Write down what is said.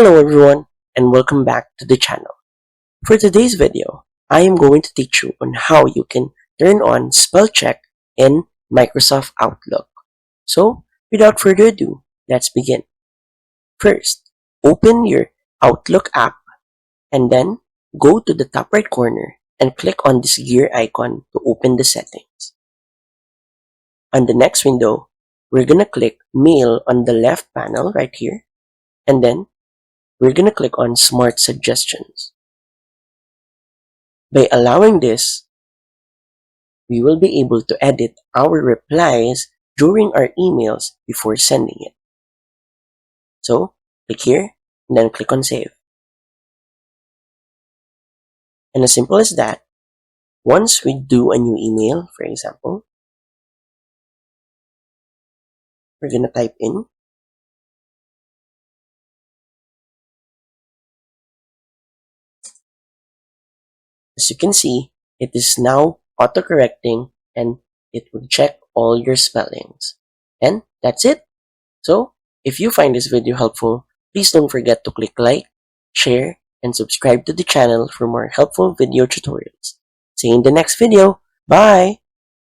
Hello everyone and welcome back to the channel. For today's video, I am going to teach you on how you can turn on spell check in Microsoft Outlook. So, without further ado, let's begin. First, open your Outlook app and then go to the top right corner and click on this gear icon to open the settings. On the next window, we're gonna click Mail on the left panel right here, and then we're going to click on Smart Suggestions. By allowing this, we will be able to edit our replies during our emails before sending it. So, click here, and then click on Save. And as simple as that, once we do a new email, for example, we're going to type in as you can see, it is now auto-correcting and it will check all your spellings. And that's it. So, if you find this video helpful, please don't forget to click like, share, and subscribe to the channel for more helpful video tutorials. See you in the next video. Bye!